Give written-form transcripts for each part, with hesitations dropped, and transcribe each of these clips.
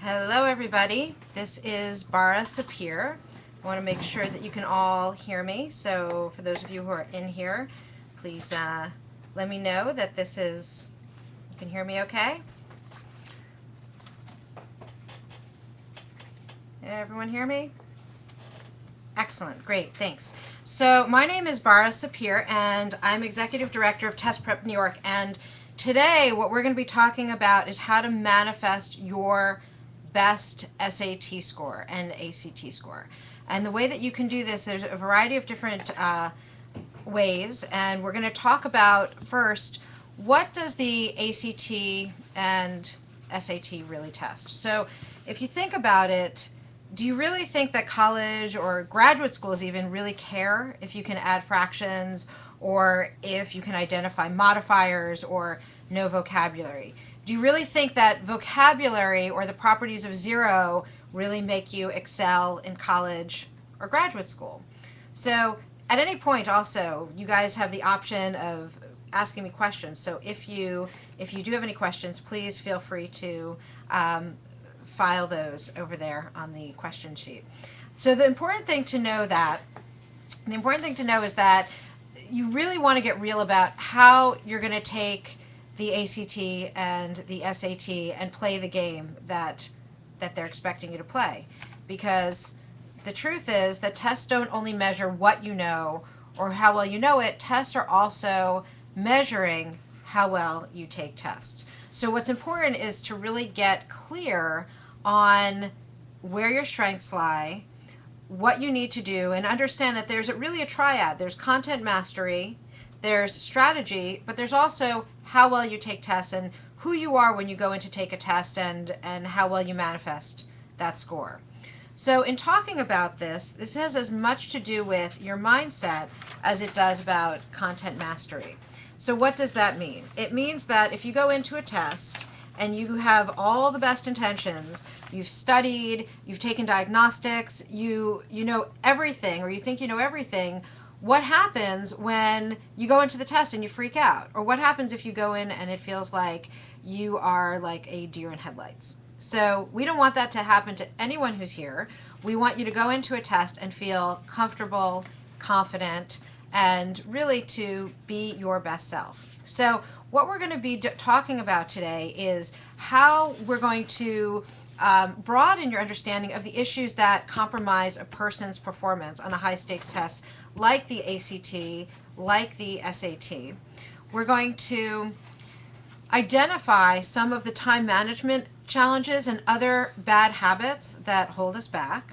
Hello everybody, this is Bara, Sapir. I want to make sure that you can all hear me, so for those of you who are in here, please let me know that you can hear me okay? Everyone hear me? Excellent, great, thanks. So my name is Bara Sapir and I'm Executive Director of Test Prep New York, and today what we're going to be talking about is how to manifest your best SAT score and ACT score. And the way that you can do this, there's a variety of different ways, and we're going to talk about first, what does the ACT and SAT really test? So if you think about it, do you really think that college or graduate schools even really care if you can add fractions or if you can identify modifiers or know vocabulary? Do you really think that vocabulary or the properties of zero really make you excel in college or graduate school? So at any point also, you guys have the option of asking me questions. So if you do have any questions, please feel free to file those over there on the question sheet. So the important thing to know is that you really want to get real about how you're going to take the ACT and the SAT and play the game that they're expecting you to play. Because the truth is that tests don't only measure what you know or how well you know it, tests are also measuring how well you take tests. So what's important is to really get clear on where your strengths lie, what you need to do, and understand that there's really a triad. There's content mastery, there's strategy, but there's also how well you take tests and who you are when you go in to take a test and how well you manifest that score. So in talking about this has as much to do with your mindset as it does about content mastery. So what does that mean? It means that if you go into a test and you have all the best intentions, you've studied, you've taken diagnostics, you know everything, or you think you know everything, what happens when you go into the test and you freak out? Or what happens if you go in and it feels like you are like a deer in headlights? So we don't want that to happen to anyone who's here. We want you to go into a test and feel comfortable, confident, and really to be your best self. So what we're going to be talking about today is how we're going to broaden your understanding of the issues that compromise a person's performance on a high-stakes test like the ACT, like the SAT. We're going to identify some of the time management challenges and other bad habits that hold us back.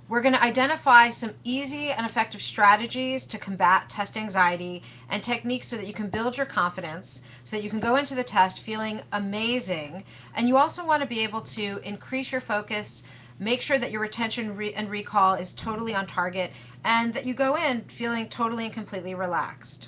We're going to identify some easy and effective strategies to combat test anxiety and techniques so that you can build your confidence, so that you can go into the test feeling amazing. And you also want to be able to increase your focus, make sure that your retention and recall is totally on target, and that you go in feeling totally and completely relaxed.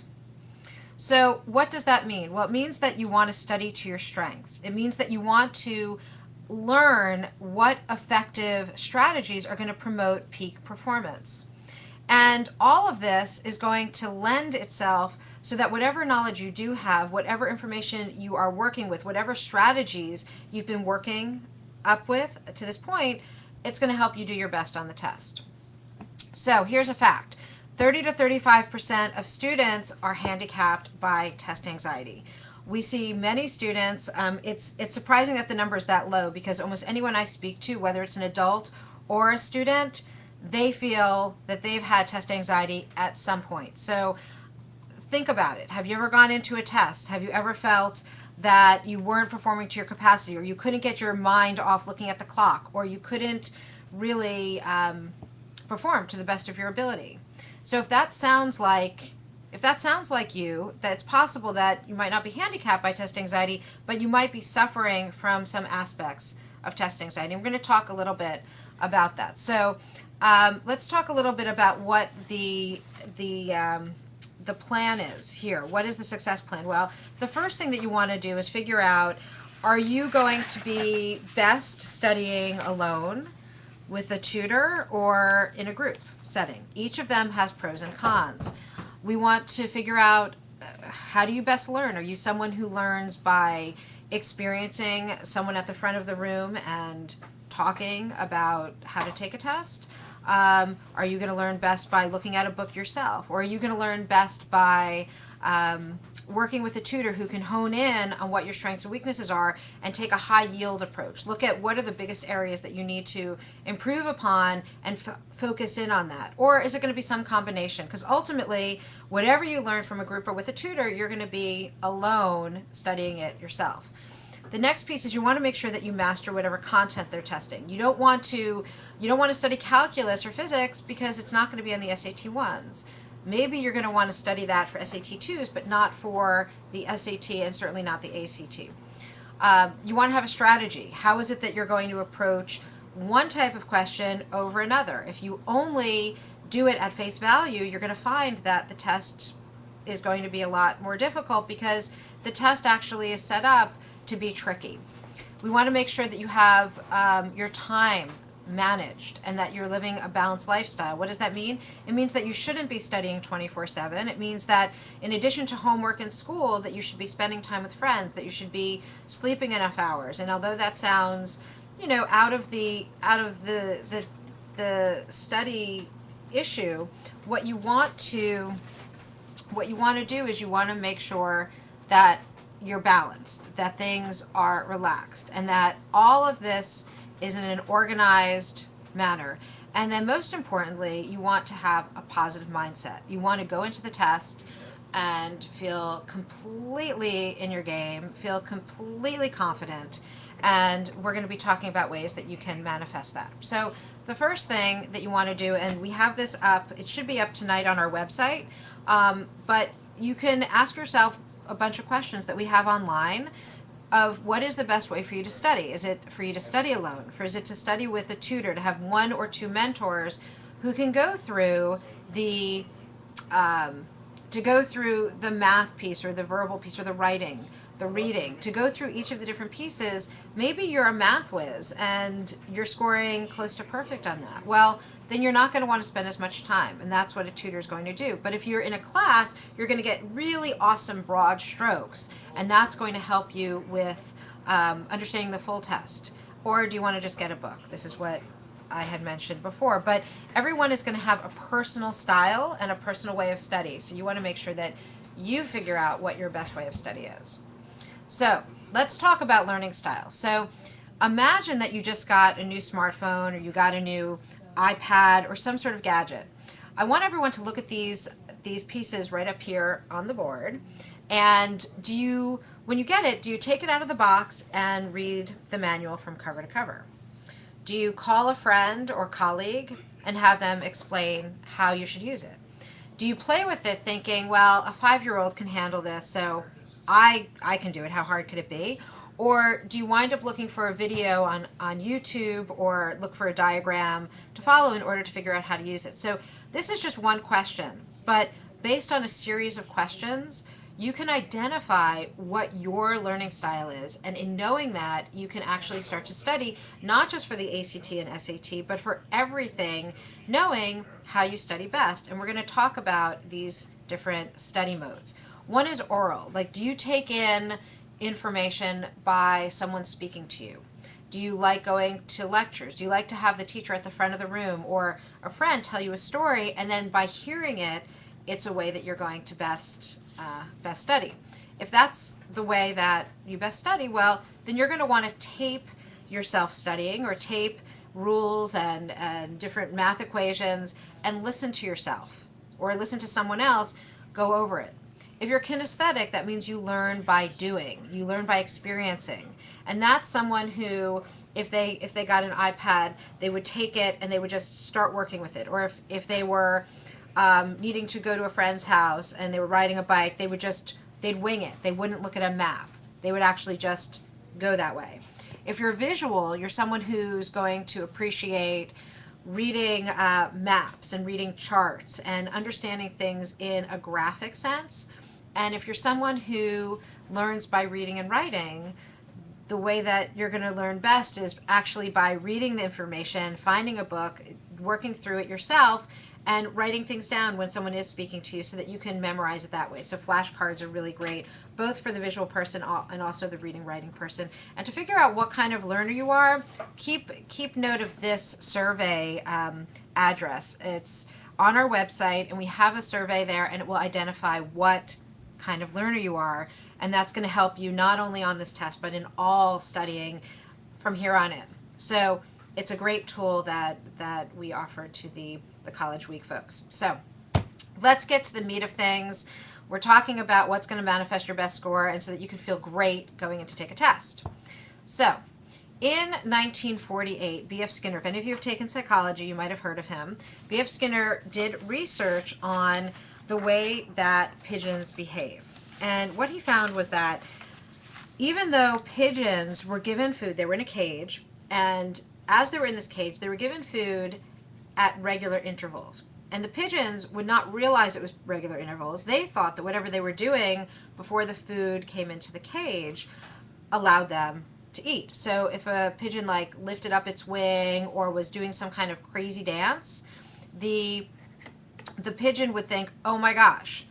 So what does that mean? Well, it means that you want to study to your strengths. It means that you want to learn what effective strategies are going to promote peak performance. And all of this is going to lend itself so that whatever knowledge you do have, whatever information you are working with, whatever strategies you've been working up with to this point, it's going to help you do your best on the test. So here's a fact. 30 to 35% of students are handicapped by test anxiety. We see many students, it's surprising that the number is that low, because almost anyone I speak to, whether it's an adult or a student, they feel that they've had test anxiety at some point. So think about it. Have you ever gone into a test? Have you ever felt that you weren't performing to your capacity, or you couldn't get your mind off looking at the clock, or you couldn't really perform to the best of your ability? So if that sounds like you, that it's possible that you might not be handicapped by test anxiety, but you might be suffering from some aspects of test anxiety. And we're going to talk a little bit about that. So let's talk a little bit about what the plan is here. What is the success plan? Well, the first thing that you want to do is figure out, are you going to be best studying alone, with a tutor, or in a group setting? Each of them has pros and cons. We want to figure out how do you best learn? Are you someone who learns by experiencing someone at the front of the room and talking about how to take a test? Are you going to learn best by looking at a book yourself? Or are you going to learn best by working with a tutor who can hone in on what your strengths and weaknesses are and take a high yield approach? Look at what are the biggest areas that you need to improve upon and focus in on that. Or is it going to be some combination? Because ultimately, whatever you learn from a group or with a tutor, you're going to be alone studying it yourself. The next piece is you want to make sure that you master whatever content they're testing. You don't want to study calculus or physics because it's not going to be on the SAT ones. Maybe you're going to want to study that for SAT 2s, but not for the SAT and certainly not the ACT. You want to have a strategy. How is it that you're going to approach one type of question over another? If you only do it at face value, you're going to find that the test is going to be a lot more difficult because the test actually is set up to be tricky. We want to make sure that you have your time managed and that you're living a balanced lifestyle. What does that mean? It means that you shouldn't be studying 24/7. It means that in addition to homework and school, that you should be spending time with friends, that you should be sleeping enough hours. And although that sounds, out of the study issue, what you want to do is you want to make sure that you're balanced, that things are relaxed, and that all of this is in an organized manner. And then most importantly, you want to have a positive mindset. You want to go into the test and feel completely in your game, feel completely confident, and we're going to be talking about ways that you can manifest that. So the first thing that you want to do, and we have this up, it should be up tonight on our website, but you can ask yourself a bunch of questions that we have online of what is the best way for you to study. Is it for you to study alone? Is it to study with a tutor, to have one or two mentors who can go through the math piece or the verbal piece or the writing, the reading, to go through each of the different pieces? Maybe you're a math whiz and you're scoring close to perfect on that. Well, then you're not going to want to spend as much time, and that's what a tutor is going to do. But if you're in a class, you're going to get really awesome broad strokes, and that's going to help you with understanding the full test. Or do you want to just get a book? This is what I had mentioned before. But everyone is going to have a personal style and a personal way of study, so you want to make sure that you figure out what your best way of study is. So let's talk about learning style. So imagine that you just got a new smartphone or you got a new iPad or some sort of gadget. I want everyone to look at these pieces right up here on the board. And when you get it, do you take it out of the box and read the manual from cover to cover? Do you call a friend or colleague and have them explain how you should use it? Do you play with it thinking, well, a 5-year-old can handle this, so I can do it, how hard could it be? Or do you wind up looking for a video on YouTube or look for a diagram to follow in order to figure out how to use it? So this is just one question, but based on a series of questions, you can identify what your learning style is. And in knowing that, you can actually start to study, not just for the ACT and SAT, but for everything, knowing how you study best. And we're going to talk about these different study modes. One is oral. Like, do you take in information by someone speaking to you? Do you like going to lectures? Do you like to have the teacher at the front of the room or a friend tell you a story, and then by hearing it, it's a way that you're going to best study? If that's the way that you best study, well, then you're going to want to tape yourself studying or tape rules and different math equations and listen to yourself or listen to someone else go over it. If you're kinesthetic, that means you learn by doing. You learn by experiencing. And that's someone who, if they got an iPad, they would take it and they would just start working with it. Or if they were needing to go to a friend's house and they were riding a bike, they'd wing it. They wouldn't look at a map. They would actually just go that way. If you're visual, you're someone who's going to appreciate reading maps and reading charts and understanding things in a graphic sense. And if you're someone who learns by reading and writing, the way that you're going to learn best is actually by reading the information, finding a book, working through it yourself, and writing things down when someone is speaking to you so that you can memorize it that way. So flashcards are really great, both for the visual person and also the reading writing person. And to figure out what kind of learner you are, keep note of this survey address. It's on our website, and we have a survey there, and it will identify what kind of learner you are, and that's going to help you not only on this test but in all studying from here on in. So it's a great tool that we offer to the College Week folks. So let's get to the meat of things. We're talking about what's going to manifest your best score, and so that you can feel great going in to take a test. So in 1948, B.F. Skinner, if any of you have taken psychology, you might have heard of him. B.F. Skinner did research on the way that pigeons behave. And what he found was that even though pigeons were given food, they were in a cage, and as they were in this cage, they were given food at regular intervals. And the pigeons would not realize it was regular intervals. They thought that whatever they were doing before the food came into the cage allowed them to eat. So if a pigeon like lifted up its wing or was doing some kind of crazy dance, the pigeon would think, oh my gosh,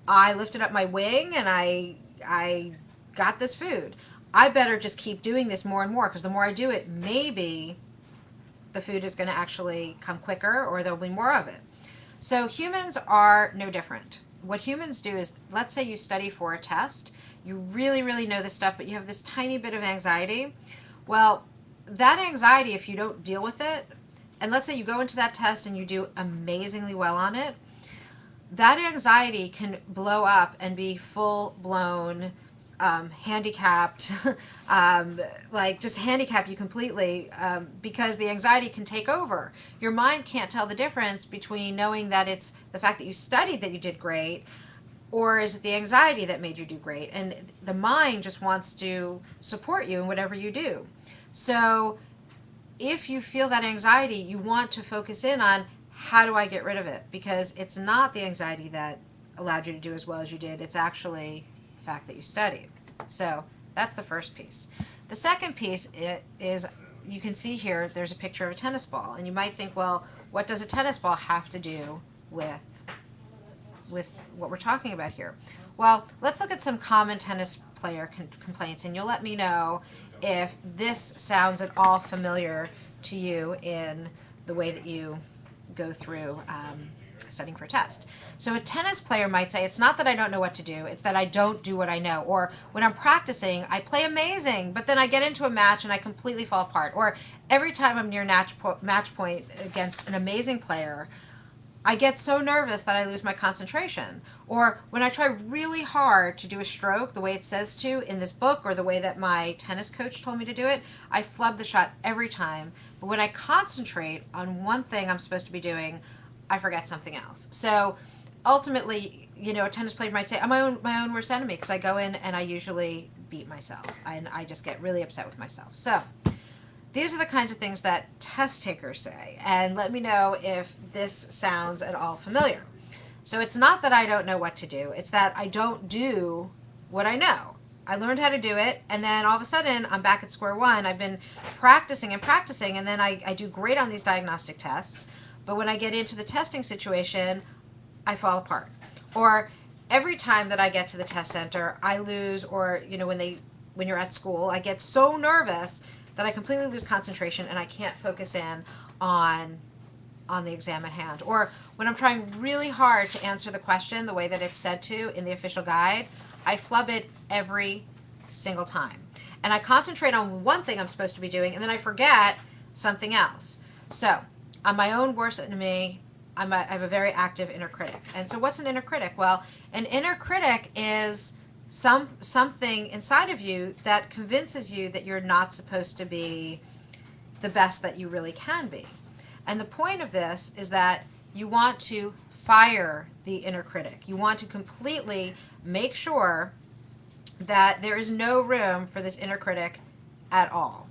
I lifted up my wing and I got this food. I better just keep doing this more and more, because the more I do it, maybe the food is going to actually come quicker, or there'll be more of it. So humans are no different. What humans do is, let's say you study for a test, you really, really know this stuff, but you have this tiny bit of anxiety. Well, that anxiety, if you don't deal with it, and let's say you go into that test and you do amazingly well on it, that anxiety can blow up and be full-blown handicapped, like just handicap you completely, because the anxiety can take over. Your mind can't tell the difference between knowing that it's the fact that you studied that you did great, or is it the anxiety that made you do great? And the mind just wants to support you in whatever you do. So if you feel that anxiety, you want to focus in on, how do I get rid of it? Because it's not the anxiety that allowed you to do as well as you did. It's actually the fact that you studied. So that's the first piece. The second piece is, you can see here, there's a picture of a tennis ball. And you might think, well, what does a tennis ball have to do with what we're talking about here? Well, let's look at some common tennis player complaints, and you'll let me know if this sounds at all familiar to you in the way that you go through studying for a test. So a tennis player might say, it's not that I don't know what to do, it's that I don't do what I know. Or when I'm practicing, I play amazing, but then I get into a match and I completely fall apart. Or every time I'm near match point against an amazing player, I get so nervous that I lose my concentration. Or when I try really hard to do a stroke the way it says to in this book, or the way that my tennis coach told me to do it, I flub the shot every time. But when I concentrate on one thing I'm supposed to be doing, I forget something else. So ultimately, you know, a tennis player might say, I'm my own worst enemy, because I go in and I usually beat myself. And I just get really upset with myself. So these are the kinds of things that test takers say. And let me know if this sounds at all familiar. So it's not that I don't know what to do. It's that I don't do what I know. I learned how to do it, and then all of a sudden I'm back at square one. I've been practicing and practicing, and then I do great on these diagnostic tests. But when I get into the testing situation, I fall apart. Or every time that I get to the test center, I lose, or you know, when you're at school, I get so nervous that I completely lose concentration and I can't focus in on the exam at hand. Or when I'm trying really hard to answer the question the way that it's said to in the official guide, I flub it every single time. And I concentrate on one thing I'm supposed to be doing, and then I forget something else. So I'm my own worst enemy. I have a very active inner critic. And so what's an inner critic? Well, an inner critic is something inside of you that convinces you that you're not supposed to be the best that you really can be. And the point of this is that you want to fire the inner critic. You want to completely make sure that there is no room for this inner critic at all.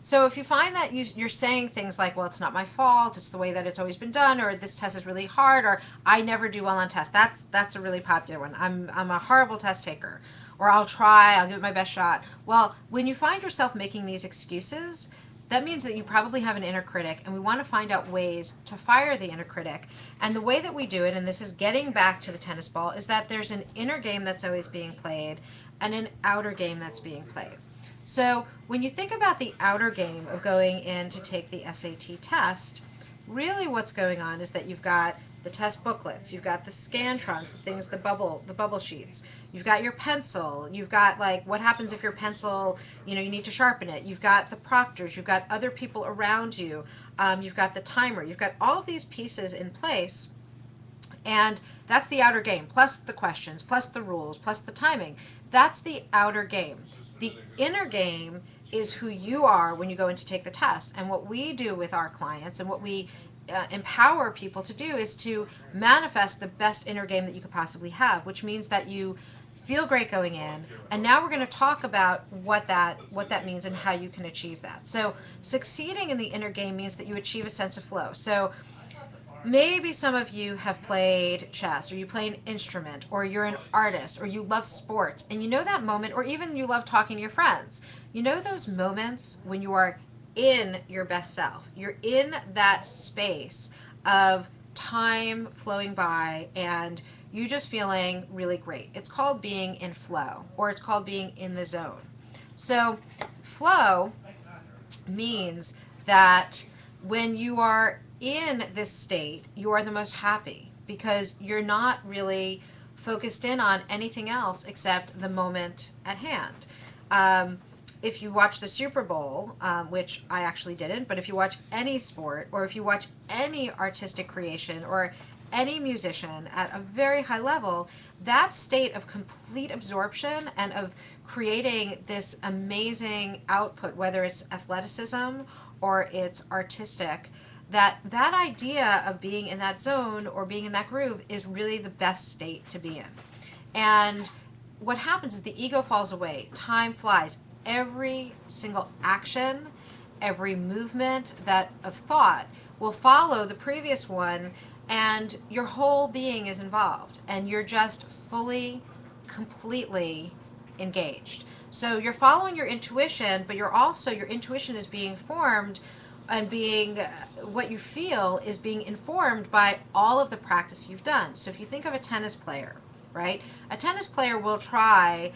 So if you find that you're saying things like, well, it's not my fault, it's the way that it's always been done, or this test is really hard, or I never do well on tests. That's a really popular one. I'm a horrible test taker. Or I'll try, I'll give it my best shot. Well, when you find yourself making these excuses, that means that you probably have an inner critic, and we want to find out ways to fire the inner critic. And the way that we do it, and this is getting back to the tennis ball, is that there's an inner game that's always being played and an outer game that's being played. So when you think about the outer game of going in to take the SAT test, really what's going on is that you've got the test booklets, you've got the scantrons, the things, the bubble sheets, you've got your pencil, you've got like what happens if your pencil, you need to sharpen it, you've got the proctors, you've got other people around you, you've got the timer, you've got all of these pieces in place, and that's the outer game, plus the questions, plus the rules, plus the timing. That's the outer game. The inner game is who you are when you go in to take the test. And what we do with our clients and what we empower people to do is to manifest the best inner game that you could possibly have, which means that you feel great going in. And now we're going to talk about what that means and how you can achieve that. So succeeding in the inner game means that you achieve a sense of flow. So maybe some of you have played chess, or you play an instrument, or you're an artist, or you love sports, and you know that moment, or even you love talking to your friends. You know those moments when you are in your best self. You're in that space of time flowing by and you just feeling really great. It's called being in flow, or it's called being in the zone. So flow means that when you are in this state, you are the most happy because you're not really focused in on anything else except the moment at hand. If you watch the Super Bowl, which I actually didn't, but if you watch any sport, or if you watch any artistic creation, or any musician at a very high level, that state of complete absorption and of creating this amazing output, whether it's athleticism or it's artistic, that idea of being in that zone or being in that groove is really the best state to be in. And what happens is the ego falls away, time flies. Every single action, every movement of thought will follow the previous one, and your whole being is involved, and you're just fully, completely engaged. So you're following your intuition, but your intuition is being formed, and what you feel is being informed by all of the practice you've done. So if you think of a tennis player, right? A tennis player will try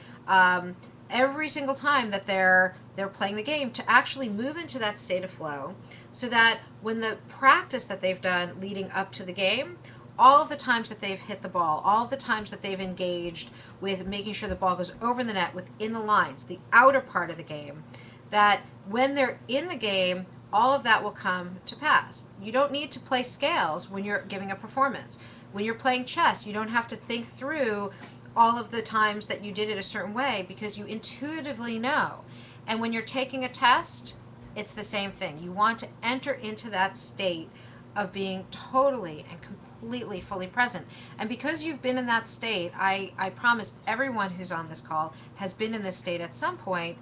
every single time that they're playing the game to actually move into that state of flow, so that when the practice that they've done leading up to the game, all of the times that they've hit the ball, all of the times that they've engaged with making sure the ball goes over the net within the lines, the outer part of the game, that when they're in the game, all of that will come to pass. You don't need to play scales when you're giving a performance. When you're playing chess, you don't have to think through all of the times that you did it a certain way, because you intuitively know. And when you're taking a test, it's the same thing. You want to enter into that state of being totally and completely fully present. And because you've been in that state, I promise everyone who's on this call has been in this state at some point,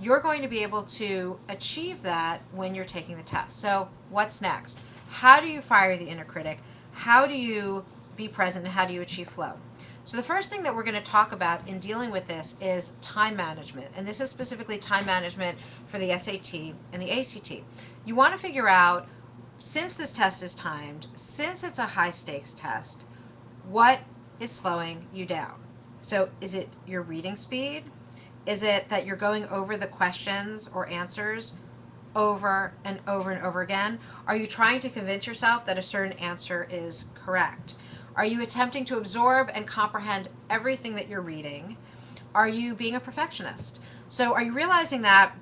you're going to be able to achieve that when you're taking the test. So what's next? How do you fire the inner critic? How do you be present, and how do you achieve flow? So the first thing that we're going to talk about in dealing with this is time management. And this is specifically time management for the SAT and the ACT. You want to figure out, since this test is timed, since it's a high stakes test, what is slowing you down? So is it your reading speed? Is it that you're going over the questions or answers over and over and over again? Are you trying to convince yourself that a certain answer is correct? Are you attempting to absorb and comprehend everything that you're reading? Are you being a perfectionist? So are you realizing that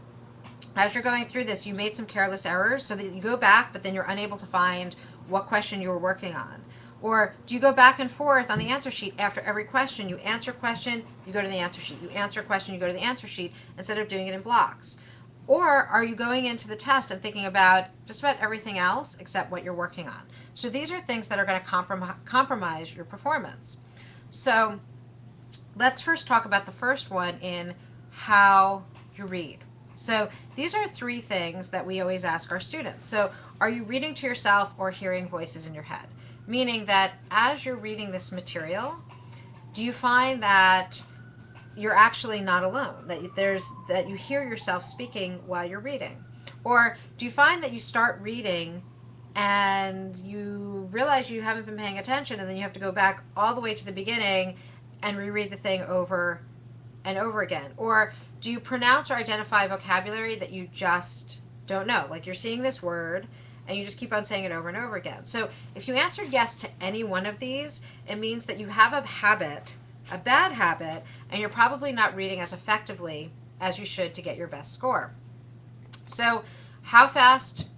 as you're going through this, you made some careless errors, so that you go back, but then you're unable to find what question you were working on? Or do you go back and forth on the answer sheet after every question? You answer a question, you go to the answer sheet. You answer a question, you go to the answer sheet, instead of doing it in blocks. Or are you going into the test and thinking about just about everything else except what you're working on? So these are things that are going to compromise your performance. So let's first talk about the first one in how you read. So these are 3 things that we always ask our students. So are you reading to yourself or hearing voices in your head? Meaning that as you're reading this material, do you find that you're actually not alone, that you hear yourself speaking while you're reading? Or do you find that you start reading and you realize you haven't been paying attention, and then you have to go back all the way to the beginning and reread the thing over and over again? Or do you pronounce or identify vocabulary that you just don't know? Like you're seeing this word and you just keep on saying it over and over again. So if you answered yes to any one of these, it means that you have a habit, a bad habit, and you're probably not reading as effectively as you should to get your best score. So how fast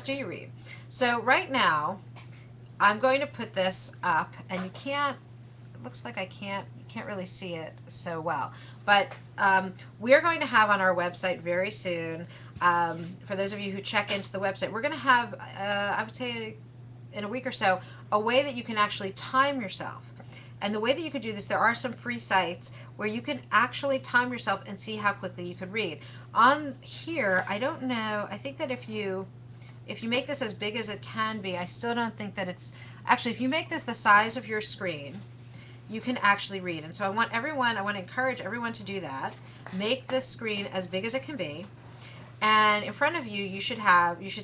do you read? So right now, I'm going to put this up, and you can't, it looks like you can't really see it so well, but we're going to have on our website very soon, for those of you who check into the website, we're going to have, I would say in a week or so, a way that you can actually time yourself. And the way that you could do this, there are some free sites where you can actually time yourself and see how quickly you could read. On here, I don't know, I think that if you make this as big as it can be, I still don't think that it's, actually if you make this the size of your screen, you can actually read. And so I want to encourage everyone to do that. Make this screen as big as it can be. And in front of you, you should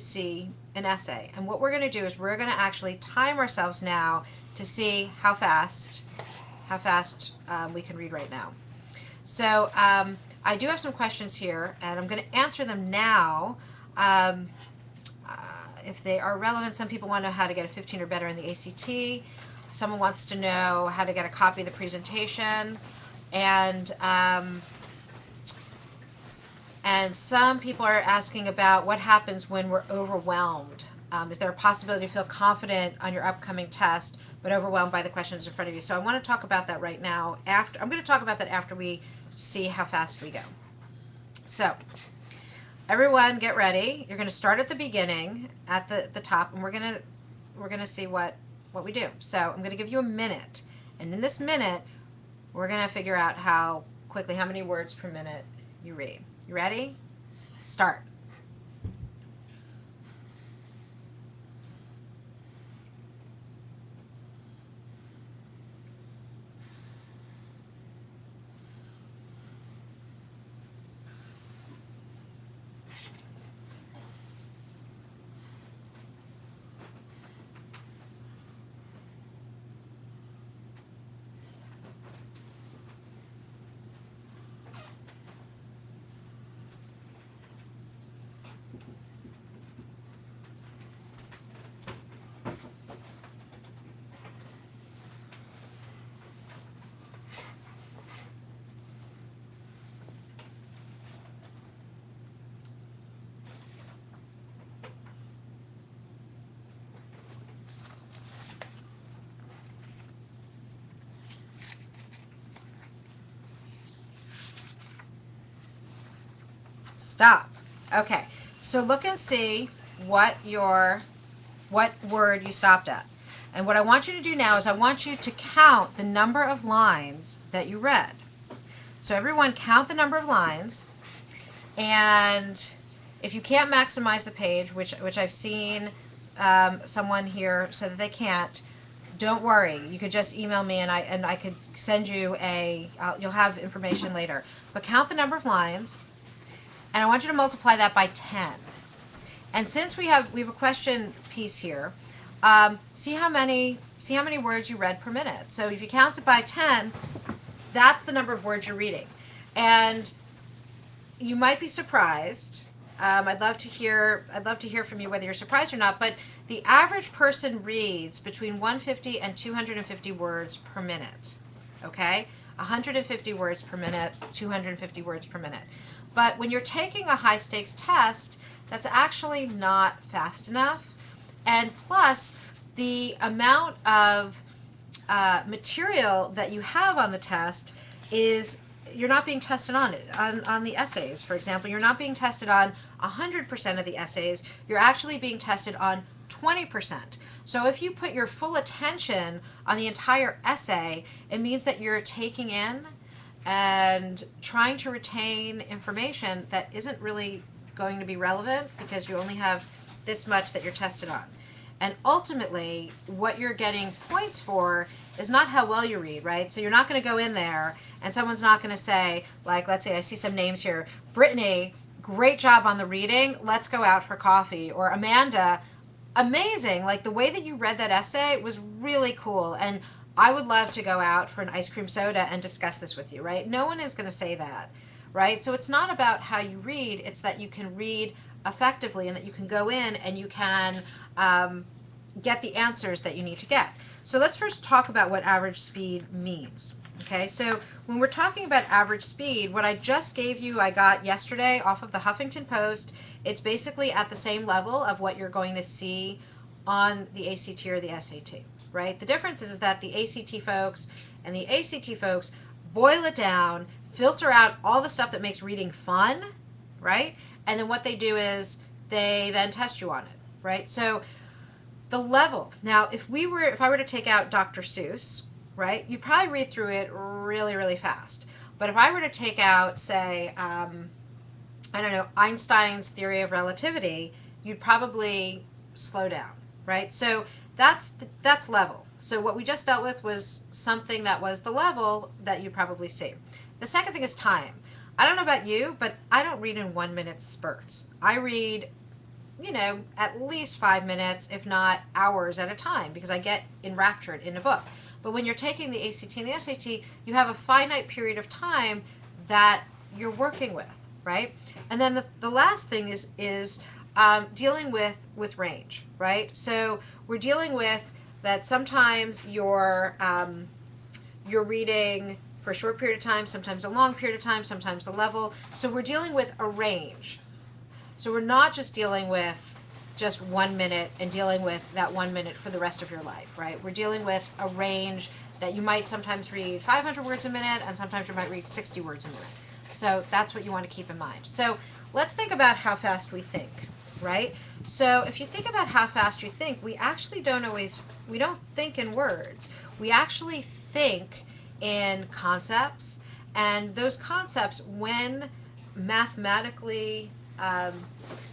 see an essay. And what we're going to do is we're going to actually time ourselves now to see how fast we can read right now. So I do have some questions here, and I'm going to answer them now. If they are relevant, some people want to know how to get a 15 or better in the ACT. Someone wants to know how to get a copy of the presentation, and some people are asking about what happens when we're overwhelmed. Is there a possibility to feel confident on your upcoming test, but overwhelmed by the questions in front of you? So I want to talk about that right now. I'm going to talk about that after we see how fast we go. So everyone get ready. You're going to start at the beginning, at the top, and we're going to see what we do. So I'm going to give you a minute, and in this minute, we're going to figure out how many words per minute you read. You ready? Start. Stop. Okay, so look and see what word you stopped at. And what I want you to do now is I want you to count the number of lines that you read. So everyone count the number of lines, and if you can't maximize the page, which I've seen someone here say that they can't, don't worry. You could just email me, and I could send you you'll have information later. But count the number of lines, and I want you to multiply that by 10. And since we have a question piece here, see how many words you read per minute. So if you count it by 10, that's the number of words you're reading. And you might be surprised. I'd love to hear from you whether you're surprised or not. But the average person reads between 150 and 250 words per minute. Okay, 150 words per minute, 250 words per minute. But when you're taking a high stakes test, that's actually not fast enough. And plus, the amount of material that you have on the test is, you're not being tested on the essays. For example, you're not being tested on 100% of the essays. You're actually being tested on 20%. So if you put your full attention on the entire essay, it means that you're taking in and trying to retain information that isn't really going to be relevant because you only have this much that you're tested on. And ultimately, what you're getting points for is not how well you read, right? So you're not going to go in there and someone's not going to say, like, let's say I see some names here, Brittany, great job on the reading. Let's go out for coffee. Or Amanda, amazing. Like the way that you read that essay was really cool. And I would love to go out for an ice cream soda and discuss this with you, right? No one is going to say that, right? So it's not about how you read. It's that you can read effectively and that you can go in and you can get the answers that you need to get. So let's first talk about what average speed means. Okay, so when we're talking about average speed, what I just gave you, I got yesterday off of the Huffington Post. It's basically at the same level of what you're going to see on the ACT or the SAT, right? The difference is that the ACT folks and the ACT folks boil it down, filter out all the stuff that makes reading fun, right? And then what they do is they then test you on it, right? So the level. Now, if I were to take out Dr. Seuss, right, you'd probably read through it really, really fast. But if I were to take out, say, I don't know, Einstein's theory of relativity, you'd probably slow down, right? So that's level. So what we just dealt with was something that was the level that you probably see. The second thing is time. I don't know about you, but I don't read in 1 minute spurts. I read, you know, at least 5 minutes, if not hours at a time, because I get enraptured in a book. But when you're taking the ACT and the SAT, you have a finite period of time that you're working with, right? And then the last thing is dealing with range, right? So we're dealing with that sometimes you're reading for a short period of time, sometimes a long period of time, sometimes the level. So we're dealing with a range. So we're not just dealing with just 1 minute and dealing with that 1 minute for the rest of your life, right? We're dealing with a range that you might sometimes read 500 words a minute and sometimes you might read 60 words a minute. So that's what you want to keep in mind. So let's think about how fast we think, right? So if you think about how fast you think, we actually don't think in words. We actually think in concepts, and those concepts, when mathematically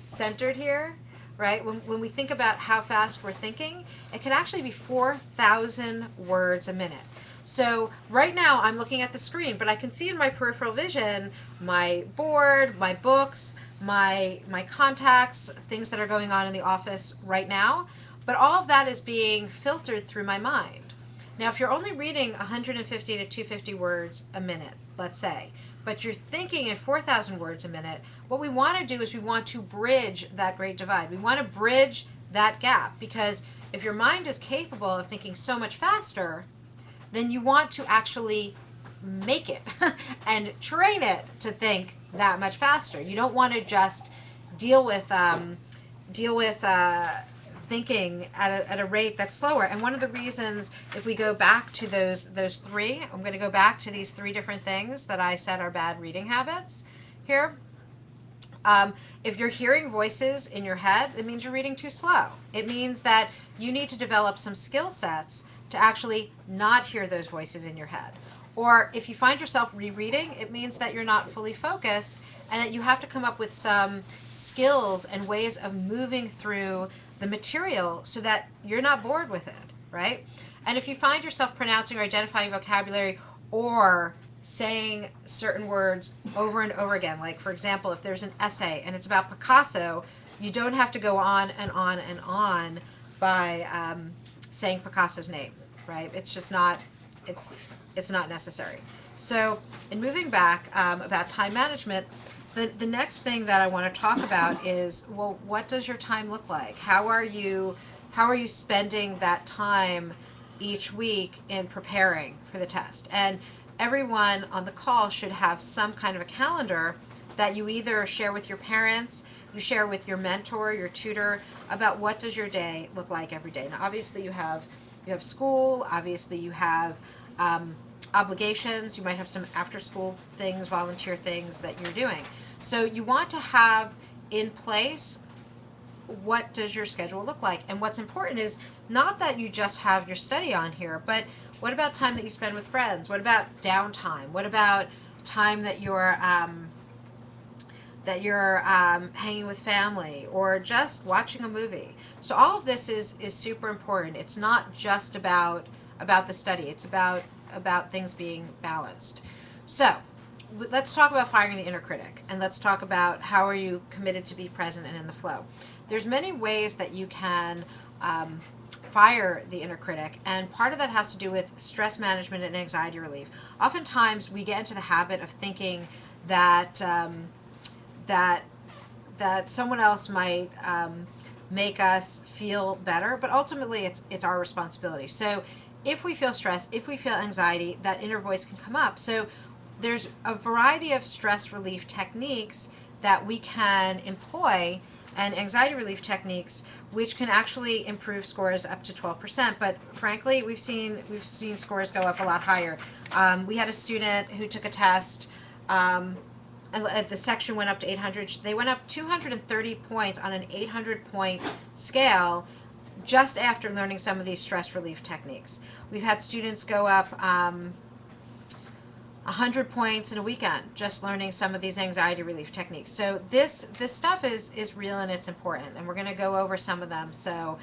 centered here, right? When we think about how fast we're thinking, it can actually be 4,000 words a minute. So right now I'm looking at the screen, but I can see in my peripheral vision my board, my books, my contacts, things that are going on in the office right now. But all of that is being filtered through my mind. Now, if you're only reading 150 to 250 words a minute, let's say, but you're thinking in 4,000 words a minute, what we want to do is we want to bridge that great divide. We want to bridge that gap, because if your mind is capable of thinking so much faster, then you want to actually make it and train it to think that much faster. You don't want to just deal with thinking at a rate that's slower. And one of the reasons, if we go back to those three, I'm going to go back to these three different things that I said are bad reading habits here. If you're hearing voices in your head, it means you're reading too slow. It means that you need to develop some skill sets to actually not hear those voices in your head. Or if you find yourself rereading, it means that you're not fully focused and that you have to come up with some skills and ways of moving through the material so that you're not bored with it, right? And if you find yourself pronouncing or identifying vocabulary or saying certain words over and over again, like for example, if there's an essay and it's about Picasso, you don't have to go on and on and on by saying Picasso's name, right? It's just not, it's not necessary. So in moving back about time management, the next thing that I want to talk about is, well, what does your time look like? How are you spending that time each week in preparing for the test? And everyone on the call should have some kind of a calendar that you either share with your parents, you share with your mentor, your tutor, about what does your day look like every day. Now, obviously you have school, obviously you have obligations, you might have some after school things, volunteer things that you're doing. So you want to have in place, what does your schedule look like? And what's important is not that you just have your study on here, but what about time that you spend with friends? What about downtime? What about time that you're hanging with family or just watching a movie? So all of this is super important. It's not just about the study. It's about things being balanced. So let's talk about firing the inner critic, and let's talk about how are you committed to be present and in the flow. There's many ways that you can fire the inner critic, and part of that has to do with stress management and anxiety relief. Oftentimes we get into the habit of thinking that that that someone else might make us feel better, but ultimately it's our responsibility. So if we feel stress, if we feel anxiety, that inner voice can come up. So there's a variety of stress relief techniques that we can employ, and anxiety relief techniques which can actually improve scores up to 12%. But frankly, we've seen scores go up a lot higher. We had a student who took a test. And the section went up to 800. They went up 230 points on an 800-point scale just after learning some of these stress relief techniques. We've had students go up 100 points in a weekend just learning some of these anxiety relief techniques. So this stuff is real and it's important, and we're going to go over some of them. So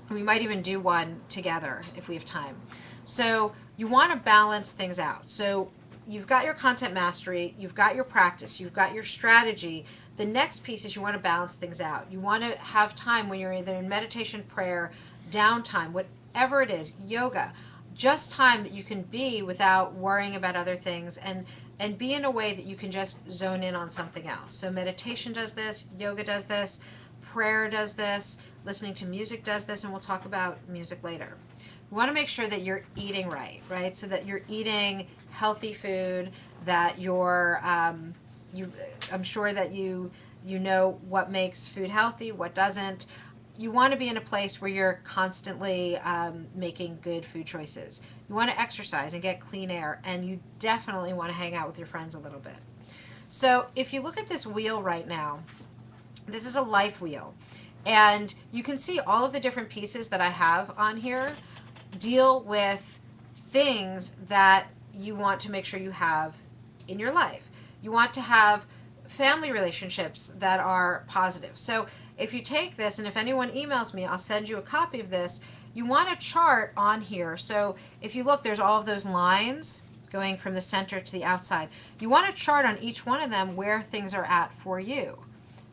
we might even do one together if we have time. So you want to balance things out. So you've got your content mastery, you've got your practice, you've got your strategy. The next piece is you want to balance things out. You want to have time when you're either in meditation, prayer, downtime, whatever it is, yoga, just time that you can be without worrying about other things, and be in a way that you can just zone in on something else. So meditation does this, yoga does this, prayer does this, listening to music does this, and we'll talk about music later. You want to make sure that you're eating right? So that you're eating healthy food, that you're, I'm sure that you know what makes food healthy, what doesn't. You want to be in a place where you're constantly making good food choices. You want to exercise and get clean air, and you definitely want to hang out with your friends a little bit. So if you look at this wheel right now, this is a life wheel, and you can see all of the different pieces that I have on here deal with things that you want to make sure you have in your life. You want to have family relationships that are positive. So if you take this, and if anyone emails me, I'll send you a copy of this. You want a chart on here. So if you look, there's all of those lines going from the center to the outside. You want a chart on each one of them where things are at for you.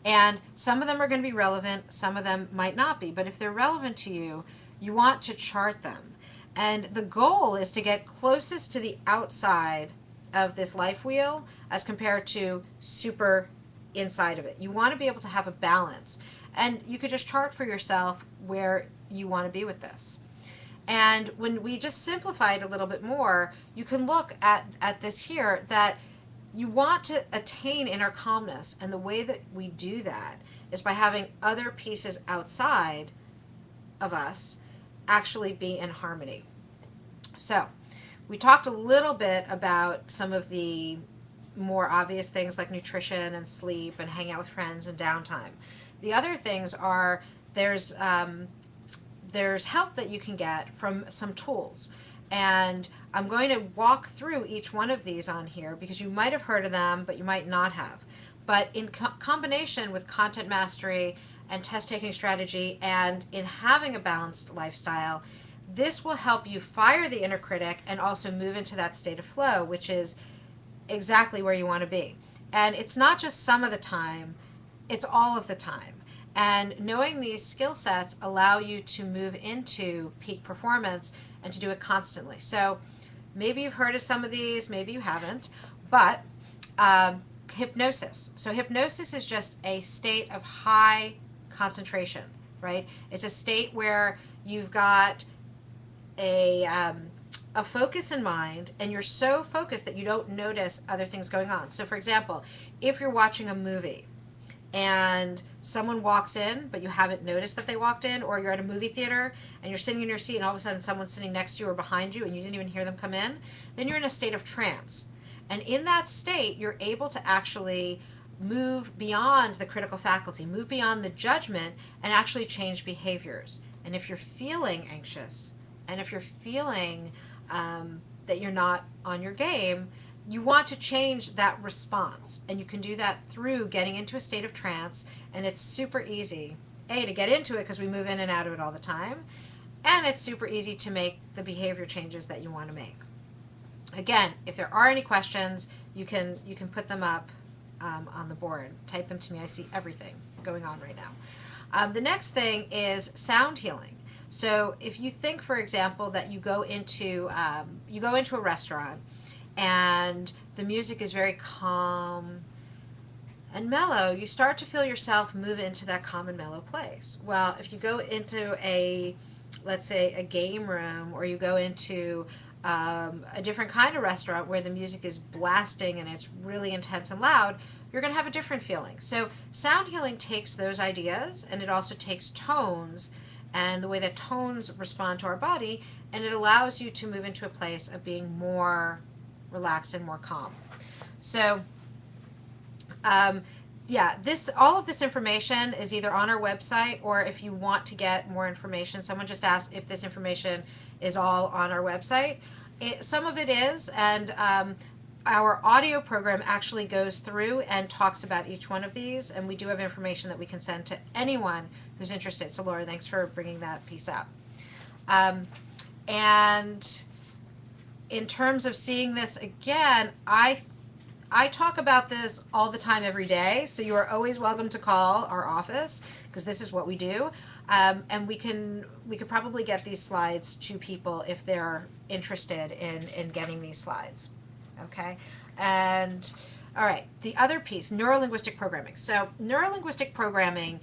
And some of them are going to be relevant, some of them might not be. But if they're relevant to you, you want to chart them. And the goal is to get closest to the outside of this life wheel as compared to super inside of it. You want to be able to have a balance. And you could just chart for yourself where you want to be with this. And when we just simplify it a little bit more, you can look at this here, that you want to attain inner calmness. And the way that we do that is by having other pieces outside of us actually be in harmony. So we talked a little bit about some of the more obvious things like nutrition and sleep and hang out with friends and downtime. The other things are there's help that you can get from some tools. And I'm going to walk through each one of these on here because you might have heard of them, but you might not have. But in combination with content mastery and test-taking strategy, and in having a balanced lifestyle, this will help you fire the inner critic and also move into that state of flow, which is exactly where you want to be. And it's not just some of the time, it's all of the time. And knowing these skill sets allow you to move into peak performance and to do it constantly. So maybe you've heard of some of these, maybe you haven't, but hypnosis. So hypnosis is just a state of high concentration, right? It's a state where you've got a focus in mind, and you're so focused that you don't notice other things going on. So for example, if you're watching a movie and someone walks in but you haven't noticed that they walked in, or you're at a movie theater and you're sitting in your seat and all of a sudden someone's sitting next to you or behind you and you didn't even hear them come in, then you're in a state of trance. And in that state, you're able to actually move beyond the critical faculty, move beyond the judgment, and actually change behaviors. And if you're feeling anxious, and if you're feeling that you're not on your game, you want to change that response. And you can do that through getting into a state of trance. And it's super easy, to get into it because we move in and out of it all the time. And it's super easy to make the behavior changes that you want to make. Again, if there are any questions, you can put them up on the board. Type them to me. I see everything going on right now. The next thing is sound healing. So if you think, for example, that you go into a restaurant and the music is very calm and mellow, you start to feel yourself move into that calm and mellow place. Well, if you go into let's say a game room, or you go into a different kind of restaurant where the music is blasting and it's really intense and loud, you're going to have a different feeling. So sound healing takes those ideas, and it also takes tones and the way that tones respond to our body, and it allows you to move into a place of being more relaxed and more calm. So yeah, all of this information is either on our website, or if you want to get more information, someone just asked if this information is all on our website. Some of it is, and our audio program actually goes through and talks about each one of these, and we do have information that we can send to anyone who's interested. So Laura, thanks for bringing that piece up. And in terms of seeing this again, I talk about this all the time, every day, so you are always welcome to call our office, because this is what we do. And we could probably get these slides to people if they're interested in getting these slides. Okay? And all right, the other piece, neurolinguistic programming. So neurolinguistic programming,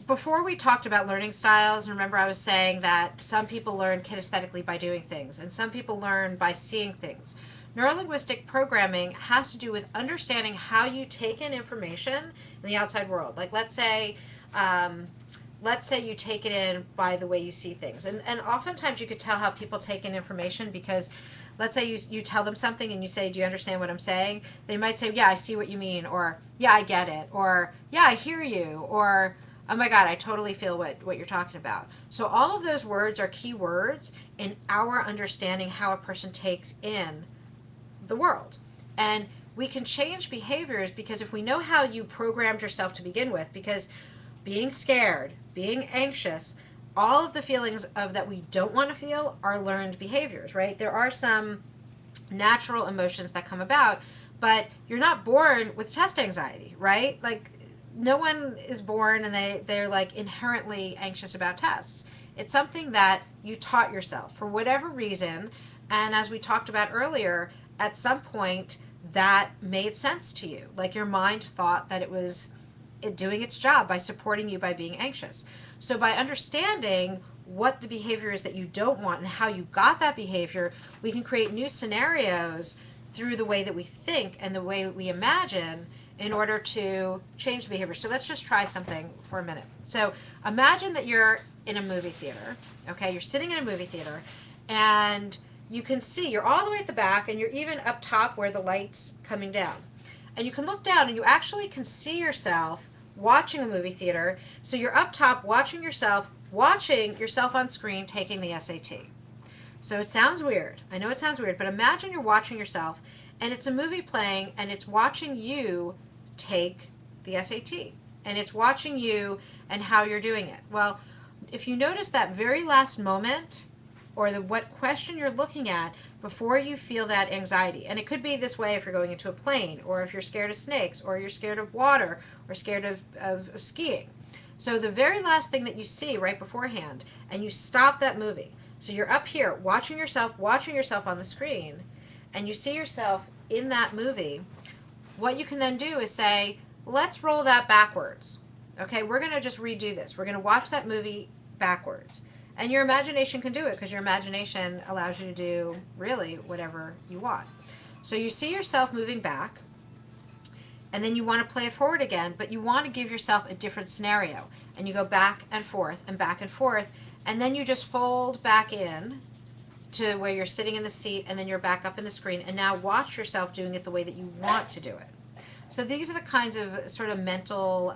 before we talked about learning styles, remember I was saying that some people learn kinesthetically by doing things, and some people learn by seeing things. Neurolinguistic programming has to do with understanding how you take in information in the outside world. Like let's say you take it in by the way you see things. And oftentimes you could tell how people take in information, because let's say you tell them something and you say, do you understand what I'm saying? They might say, yeah, I see what you mean, or yeah, I get it, or yeah, I hear you, or oh my God, I totally feel what you're talking about. So all of those words are key words in our understanding how a person takes in the world. And we can change behaviors, because if we know how you programmed yourself to begin with, because being scared, being anxious, all of the feelings of that we don't want to feel are learned behaviors, right? There are some natural emotions that come about, but you're not born with test anxiety, right? Like no one is born and they're like inherently anxious about tests. It's something that you taught yourself for whatever reason. And as we talked about earlier, at some point that made sense to you. Like your mind thought that it was doing its job by supporting you by being anxious. So by understanding what the behavior is that you don't want and how you got that behavior, we can create new scenarios through the way that we think and the way we imagine in order to change the behavior. So let's just try something for a minute. So imagine that you're in a movie theater, okay? You're sitting in a movie theater, and you can see, you're all the way at the back, and you're even up top where the light's coming down. And you can look down and you actually can see yourself watching a movie theater. So you're up top watching yourself on screen taking the SAT. So it sounds weird. I know it sounds weird, but imagine you're watching yourself and it's a movie playing and it's watching you take the SAT. And it's watching you and how you're doing it. Well, if you notice that very last moment, or what question you're looking at before you feel that anxiety. And it could be this way if you're going into a plane, or if you're scared of snakes, or you're scared of water, or scared of skiing. So the very last thing that you see right beforehand, and you stop that movie. So you're up here watching yourself on the screen, and you see yourself in that movie. What you can then do is say, let's roll that backwards. Okay, we're going to just redo this. We're going to watch that movie backwards. And your imagination can do it, because your imagination allows you to do really whatever you want. So you see yourself moving back, and then you want to play it forward again, but you want to give yourself a different scenario. And you go back and forth, and then you just fold back in to where you're sitting in the seat, and then you're back up in the screen, and now watch yourself doing it the way that you want to do it. So these are the kinds of sort of mental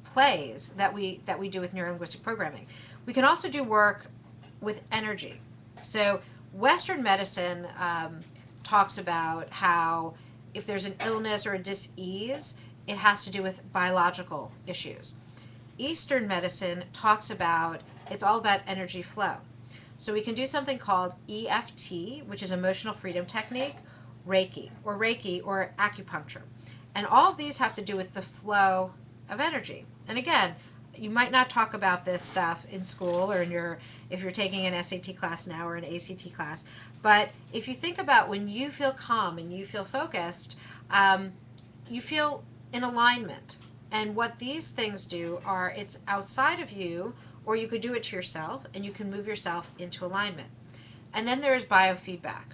plays that we do with neurolinguistic programming. We can also do work with energy. So Western medicine talks about how if there's an illness or a dis-ease, it has to do with biological issues. Eastern medicine talks about it's all about energy flow. So we can do something called EFT, which is emotional freedom technique, Reiki or acupuncture. And all of these have to do with the flow of energy. And again, you might not talk about this stuff in school or if you're taking an SAT class now or an ACT class, but if you think about when you feel calm and you feel focused, you feel in alignment. And what these things do are it's outside of you, or you could do it to yourself, and you can move yourself into alignment. And then there's biofeedback.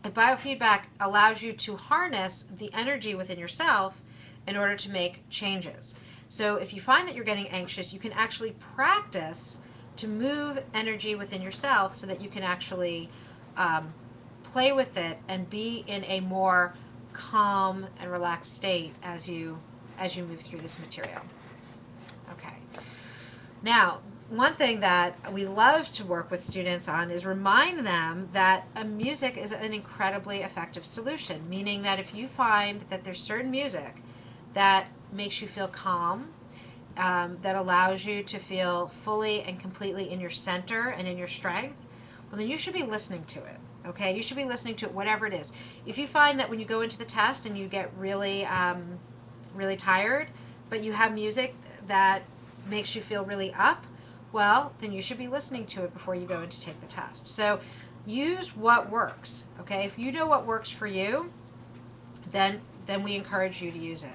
And biofeedback allows you to harness the energy within yourself in order to make changes. So if you find that you're getting anxious, you can actually practice to move energy within yourself so that you can actually play with it and be in a more calm and relaxed state as you move through this material. Okay. Now, one thing that we love to work with students on is remind them that music is an incredibly effective solution, meaning that if you find that there's certain music that makes you feel calm, that allows you to feel fully and completely in your center and in your strength, well, then you should be listening to it. Okay, you should be listening to it, whatever it is. If you find that when you go into the test and you get really, really tired, but you have music that makes you feel really up, well, then you should be listening to it before you go in to take the test. So use what works. Okay, if you know what works for you, then we encourage you to use it.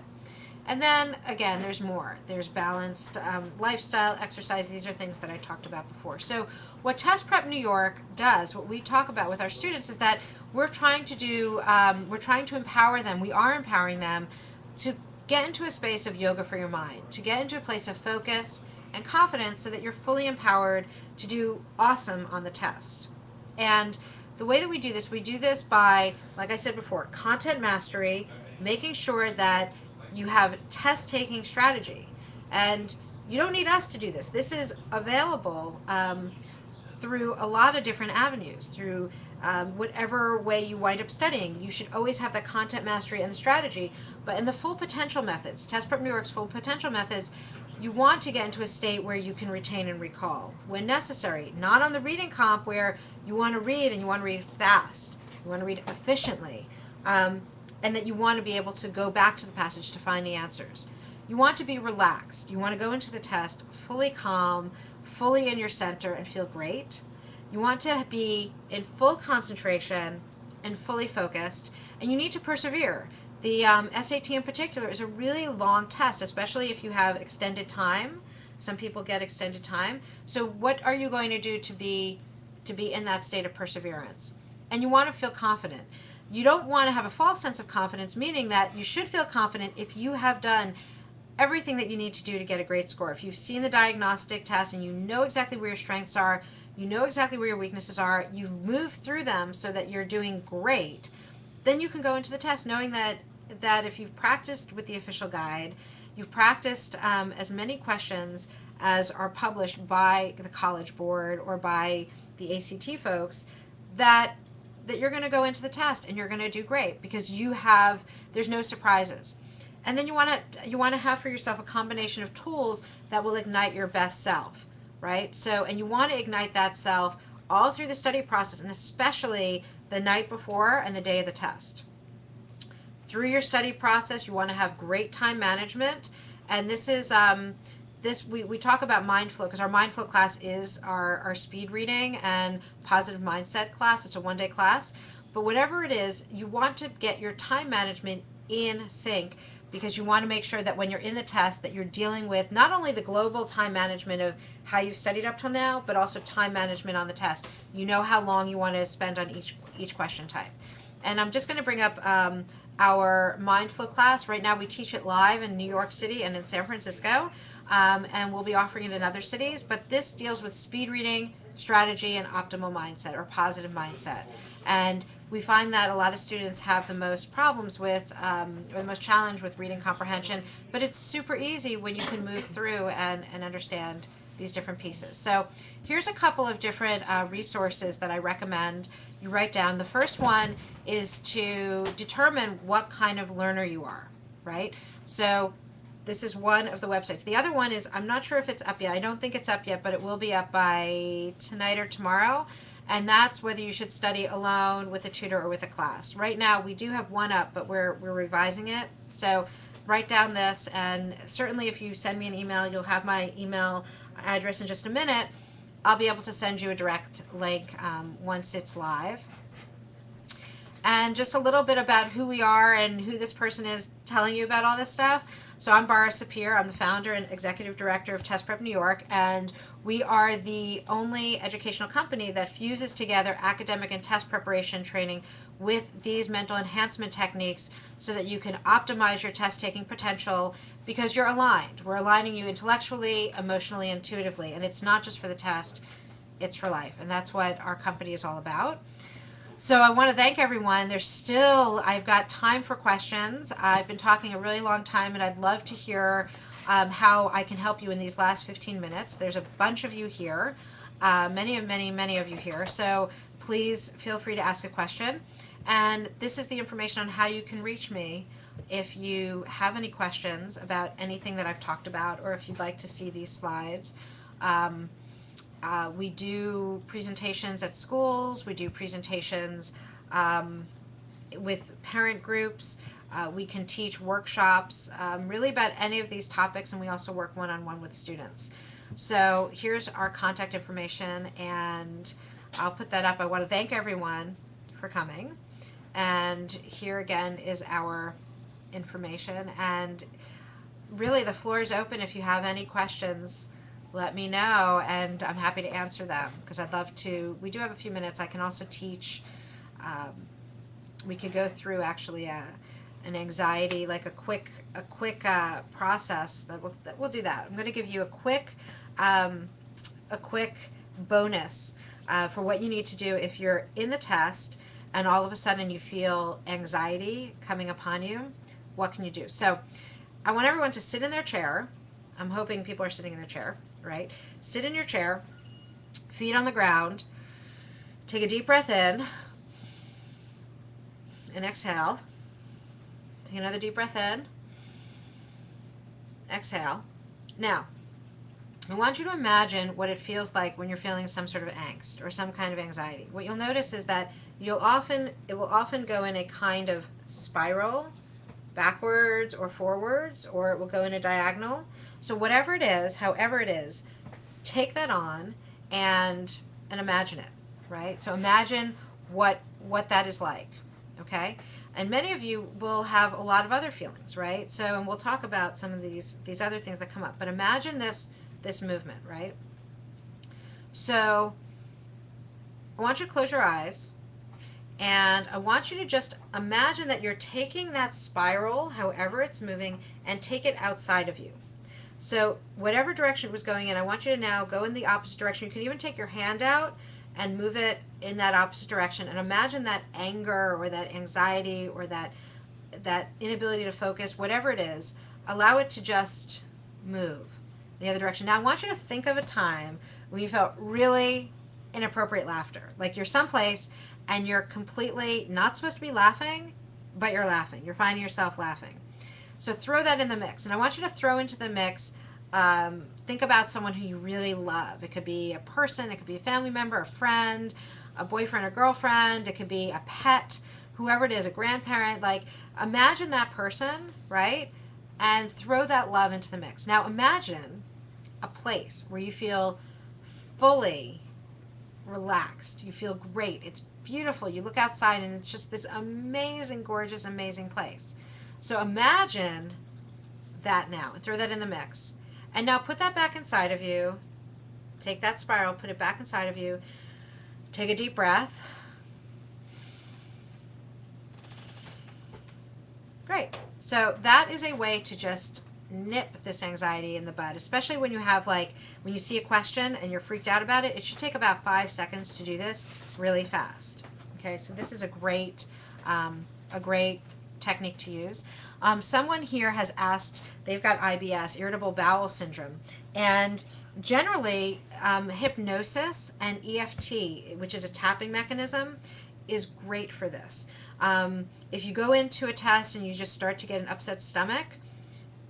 And then again, there's more. There's balanced lifestyle, exercise. These are things that I talked about before. So what Test Prep New York does, what we talk about with our students, is that we're trying to empower them. We are empowering them to get into a space of yoga for your mind, to get into a place of focus and confidence so that you're fully empowered to do awesome on the test. And the way that we do this by, like I said before, content mastery, making sure that you have test-taking strategy. And you don't need us to do this. This is available through a lot of different avenues, through whatever way you wind up studying. You should always have the content mastery and the strategy. But in the full potential methods, Test Prep New York's full potential methods, you want to get into a state where you can retain and recall when necessary. Not on the reading comp where you want to read and you want to read fast. You want to read efficiently. And that you want to be able to go back to the passage to find the answers. You want to be relaxed. You want to go into the test fully calm, fully in your center, and feel great. You want to be in full concentration and fully focused, and you need to persevere. The SAT in particular is a really long test, especially if you have extended time. Some people get extended time. So what are you going to do to be in that state of perseverance? And you want to feel confident. You don't want to have a false sense of confidence, meaning that you should feel confident if you have done everything that you need to do to get a great score. If you've seen the diagnostic test and you know exactly where your strengths are, you know exactly where your weaknesses are, you've moved through them so that you're doing great, then you can go into the test knowing that if you've practiced with the official guide, you've practiced as many questions as are published by the College Board or by the ACT folks, that you're going to go into the test and you're going to do great because there's no surprises. And then you want to have for yourself a combination of tools that will ignite your best self, right? So, and you want to ignite that self all through the study process, and especially the night before and the day of the test. Through your study process, you want to have great time management, and this is we talk about mind flow because our mind flow class is our speed reading and positive mindset class. It's a one-day class. But whatever it is, you want to get your time management in sync because you want to make sure that when you're in the test that you're dealing with not only the global time management of how you've studied up till now, but also time management on the test. You know how long you want to spend on each question type. And I'm just going to bring up our mind flow class. Right now we teach it live in New York City and in San Francisco. And we'll be offering it in other cities, but this deals with speed reading, strategy, and optimal mindset or positive mindset. And we find that a lot of students have the most problems with, or the most challenge with reading comprehension, but it's super easy when you can move through and understand these different pieces. So here's a couple of different resources that I recommend you write down. The first one is to determine what kind of learner you are, right? So This is one of the websites. The other one is, I'm not sure if it's up yet. I don't think it's up yet, but it will be up by tonight or tomorrow. And that's whether you should study alone, with a tutor, or with a class. Right now, we do have one up, but we're revising it. So write down this, and certainly if you send me an email, you'll have my email address in just a minute. I'll be able to send you a direct link once it's live. And just a little bit about who we are and who this person is telling you about all this stuff. So I'm Bara Sapir. I'm the founder and executive director of Test Prep New York, and we are the only educational company that fuses together academic and test preparation training with these mental enhancement techniques so that you can optimize your test-taking potential because you're aligned. We're aligning you intellectually, emotionally, intuitively, and it's not just for the test, it's for life, and that's what our company is all about. So I want to thank everyone. I've got time for questions. I've been talking a really long time, and I'd love to hear how I can help you in these last 15 minutes. There's a bunch of you here, many of you here. So please feel free to ask a question. And this is the information on how you can reach me if you have any questions about anything that I've talked about, or if you'd like to see these slides. We do presentations at schools. We do presentations with parent groups. We can teach workshops really about any of these topics, and we also work one-on-one with students. So here's our contact information, and I'll put that up. I want to thank everyone for coming. And here again is our information. And really the floor is open. If you have any questions, let me know, and I'm happy to answer them because I'd love to. We do have a few minutes. I can also teach. We could go through actually an anxiety, like a quick process. We'll do that. I'm going to give you a quick bonus for what you need to do if you're in the test and all of a sudden you feel anxiety coming upon you. What can you do? So I want everyone to sit in their chair. I'm hoping people are sitting in their chair, right? Sit in your chair, feet on the ground. Take a deep breath in and exhale. Take another deep breath in. Exhale. Now, I want you to imagine what it feels like when you're feeling some sort of angst or some kind of anxiety. What you'll notice is that it will often go in a kind of spiral, backwards or forwards, or it will go in a diagonal. So whatever it is, however it is, take that on and imagine it, right? So imagine what that is like, okay? And many of you will have a lot of other feelings, right? So, and we'll talk about some of these other things that come up. But imagine this movement, right? So I want you to close your eyes, and I want you to just imagine that you're taking that spiral, however it's moving, and take it outside of you. So whatever direction it was going in, I want you to now go in the opposite direction. You can even take your hand out and move it in that opposite direction, and imagine that anger or that anxiety or that inability to focus, whatever it is, allow it to just move the other direction. Now I want you to think of a time when you felt really inappropriate laughter, like you're someplace and you're completely not supposed to be laughing, but you're laughing. You're finding yourself laughing. So throw that in the mix, and I want you to throw into the mix, think about someone who you really love. It could be a person, it could be a family member, a friend, a boyfriend or girlfriend, it could be a pet, whoever it is, a grandparent. Like, imagine that person, right? And throw that love into the mix. Now imagine a place where you feel fully relaxed. You feel great. It's beautiful. You look outside and it's just this amazing, gorgeous, amazing place. So imagine that now and throw that in the mix. And now put that back inside of you. Take that spiral, put it back inside of you. Take a deep breath. Great. So that is a way to just nip this anxiety in the bud, especially when you have, like, when you see a question and you're freaked out about it. It should take about 5 seconds to do this really fast. Okay, so this is a great technique to use. Someone here has asked, they've got IBS, irritable bowel syndrome, and generally hypnosis and EFT, which is a tapping mechanism, is great for this. If you go into a test and you just start to get an upset stomach,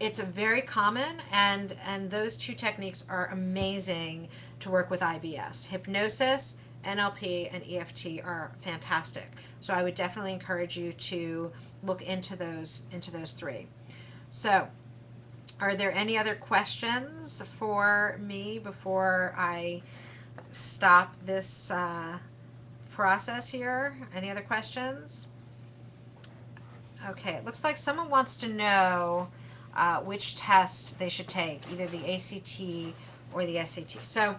It's a very common, and those two techniques are amazing to work with IBS. Hypnosis, NLP, and EFT are fantastic. So I would definitely encourage you to look into those three. So, are there any other questions for me before I stop this process here? Any other questions? Okay, it looks like someone wants to know which test they should take, either the ACT or the SAT. So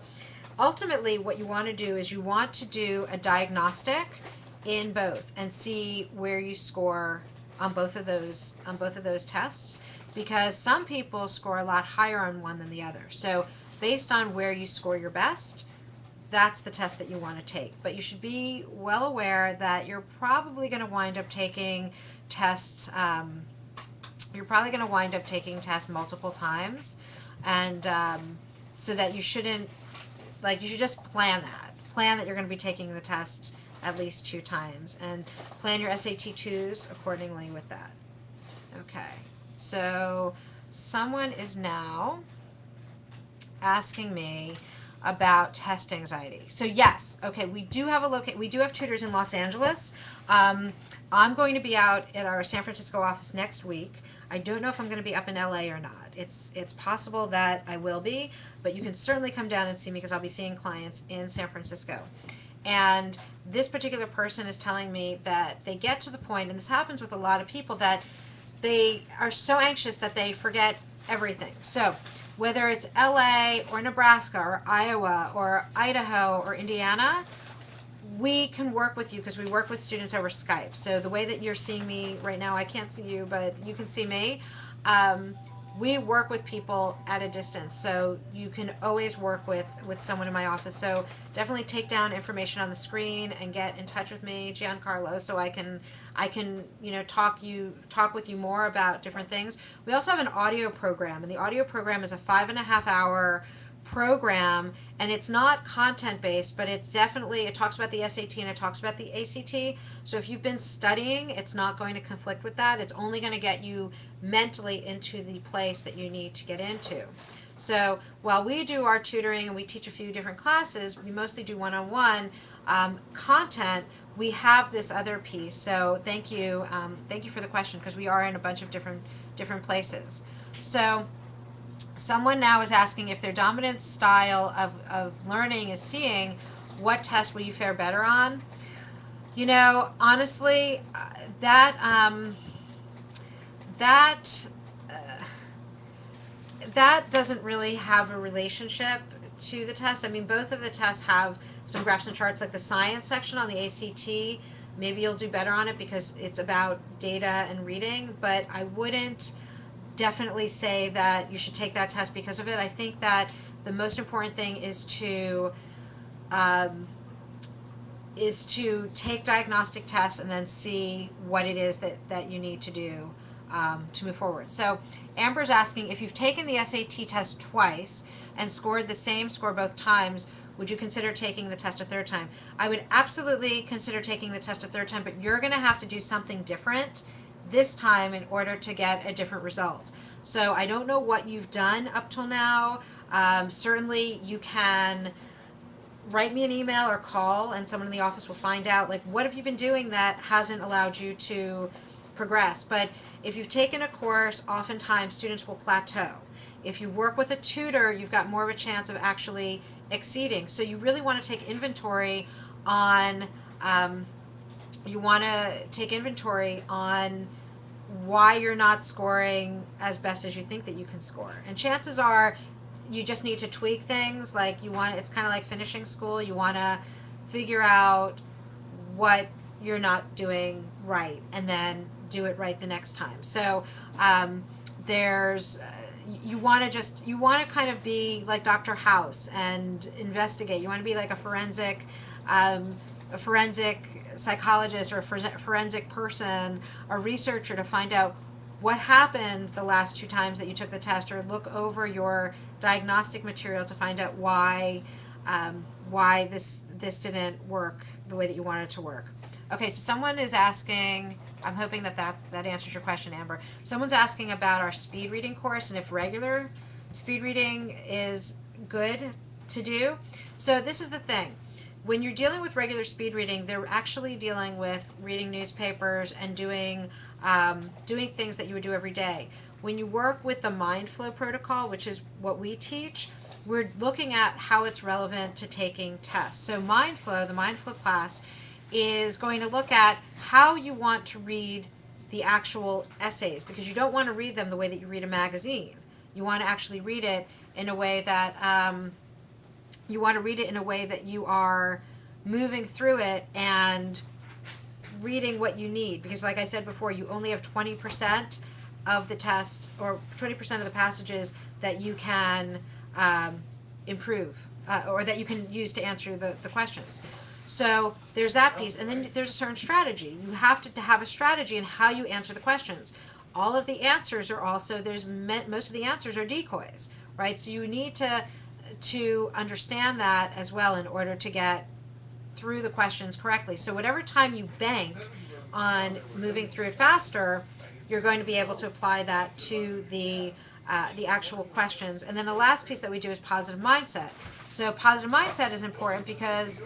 ultimately what you want to do is you want to do a diagnostic in both and see where you score on both of those tests, because some people score a lot higher on one than the other. So based on where you score your best, that's the test that you want to take. But you should be well aware that you're probably going to wind up taking tests multiple times, and so that you shouldn't, you should just plan that you're going to be taking the test at least 2 times, and plan your SAT2s accordingly with that. Okay, so someone is now asking me about test anxiety. So yes, okay, we do have tutors in Los Angeles. I'm going to be out at our San Francisco office next week. I don't know if I'm going to be up in LA or not. It's possible that I will be, but you can certainly come down and see me, because I'll be seeing clients in San Francisco. And this particular person is telling me that they get to the point, and this happens with a lot of people, that they are so anxious that they forget everything. So whether it's LA or Nebraska or Iowa or Idaho or Indiana, we can work with you, because we work with students over Skype. So the way that you're seeing me right now, I can't see you, but you can see me. We work with people at a distance, so you can always work with someone in my office. So definitely take down information on the screen and get in touch with me, Giancarlo, so I can talk with you more about different things. We also have an audio program, and the audio program is a 5.5-hour program, and it's not content based, but it talks about the SAT and it talks about the ACT. So if you've been studying, it's not going to conflict with that. It's only going to get you mentally into the place that you need to get into. So while we do our tutoring and we teach a few different classes, we mostly do one-on-one content. We have this other piece. So thank you for the question, because we are in a bunch of different places. So someone now is asking, if their dominant style of learning is seeing, what test will you fare better on? Honestly, that doesn't really have a relationship to the test. I mean, both of the tests have some graphs and charts, like the science section on the ACT. Maybe you'll do better on it because it's about data and reading, but I wouldn't definitely say that you should take that test because of it. I think that the most important thing is to take diagnostic tests and then see what it is that you need to do to move forward. So Amber's asking, if you've taken the SAT test twice and scored the same score both times, would you consider taking the test a third time? I would absolutely consider taking the test a third time, but you're going to have to do something different this time in order to get a different result. So I don't know what you've done up till now. Certainly you can write me an email or call, and someone in the office will find out, what have you been doing that hasn't allowed you to progress. But if you've taken a course, oftentimes students will plateau. If you work with a tutor, you've got more of a chance of actually exceeding. So you really want to take inventory on why you're not scoring as best as you think that you can score. And chances are you just need to tweak things. It's kind of like finishing school. You want to figure out what you're not doing right and then do it right the next time. So you want to kind of be like Dr. House and investigate. You want to be like a forensic psychologist or a forensic person, a researcher, to find out what happened the last 2 times that you took the test, or look over your diagnostic material to find out why this didn't work the way that you wanted it to work. Okay, so someone is asking, I'm hoping that that answers your question, Amber. Someone's asking about our speed reading course and if regular speed reading is good to do. So this is the thing. When you're dealing with regular speed reading, they're actually dealing with reading newspapers and doing things that you would do every day. When you work with the mind flow protocol, which is what we teach, we're looking at how it's relevant to taking tests. So mind flow, the mind flow class, is going to look at how you want to read the actual essays, because you don't want to read them the way that you read a magazine. You want to actually read it in a way that you are moving through it and reading what you need, because like I said before, you only have 20% of the test, or 20% of the passages that you can improve, or that you can use to answer the questions. So there's that piece, and then there's a certain strategy. You have to have a strategy in how you answer the questions. All of the answers are also, most of the answers are decoys, right? So you need to understand that as well in order to get through the questions correctly. So whatever time you bank on moving through it faster, you're going to be able to apply that to the actual questions. And then the last piece that we do is positive mindset. So positive mindset is important because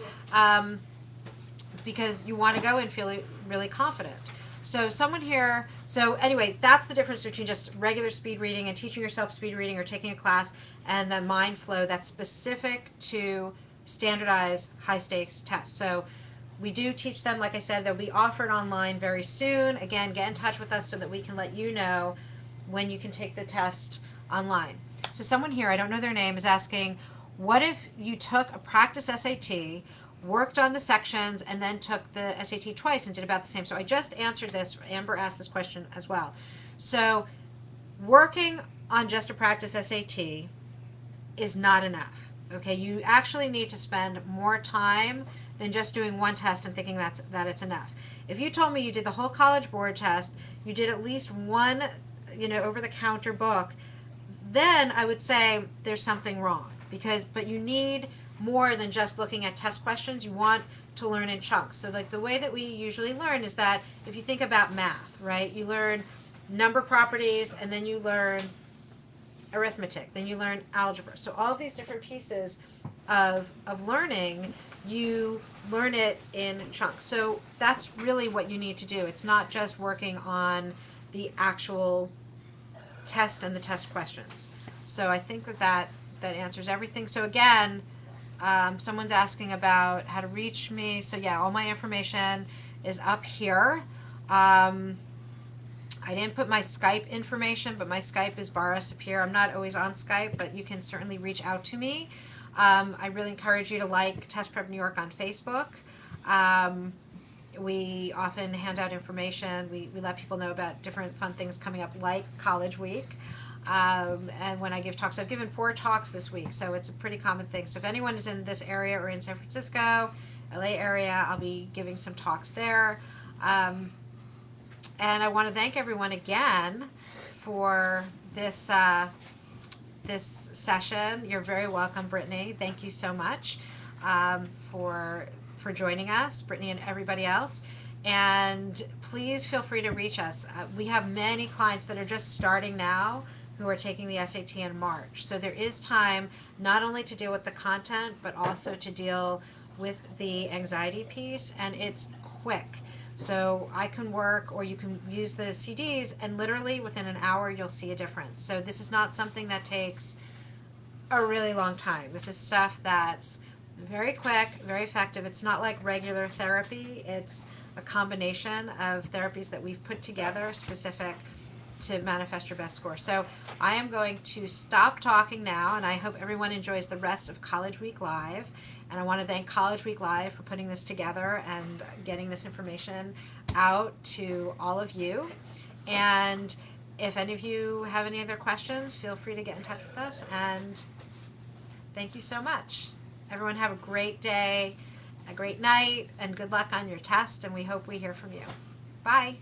you want to go in feeling really confident. So someone here, so anyway, that's the difference between just regular speed reading and teaching yourself speed reading or taking a class, and the mind flow that's specific to standardized high stakes tests. So we do teach them, like I said, they'll be offered online very soon. Again, get in touch with us so that we can let you know when you can take the test online. So someone here, I don't know their name, is asking, what if you took a practice SAT, worked on the sections, and then took the SAT twice and did about the same? So I just answered this. Amber asked this question as well. So working on just a practice SAT is not enough. Okay, you actually need to spend more time than just doing one test and thinking that it's enough. If you told me you did the whole College Board test, you did at least one, over-the-counter book, then I would say there's something wrong. But you need more than just looking at test questions. You want to learn in chunks. So like the way that we usually learn is that if you think about math, right, you learn number properties, and then you learn arithmetic, then you learn algebra. So all of these different pieces of learning, you learn it in chunks. So that's really what you need to do. It's not just working on the actual test and the test questions. So I think that answers everything. So again, someone's asking about how to reach me. So yeah, all my information is up here. I didn't put my Skype information, but my Skype is Bara Sapir. I'm not always on Skype, but you can certainly reach out to me. I really encourage you to like Test Prep New York on Facebook. We often hand out information. We let people know about different fun things coming up, like College Week. And when I give talks, I've given 4 talks this week, so it's a pretty common thing. So if anyone is in this area or in San Francisco, LA area, I'll be giving some talks there. And I want to thank everyone again for this this session. You're very welcome, Brittany. Thank you so much for joining us, Brittany and everybody else. And please feel free to reach us. We have many clients that are just starting now who are taking the SAT in March. So there is time not only to deal with the content, but also to deal with the anxiety piece, and it's quick. So I can work, or you can use the CDs, and literally within an hour you'll see a difference. So this is not something that takes a really long time. This is stuff that's very quick, very effective. It's not like regular therapy. It's a combination of therapies that we've put together specific to manifest your best score. So I am going to stop talking now, and I hope everyone enjoys the rest of College Week Live. And I want to thank College Week Live for putting this together and getting this information out to all of you. And if any of you have any other questions, feel free to get in touch with us. And thank you so much. Everyone have a great day, a great night, and good luck on your test. And we hope we hear from you. Bye.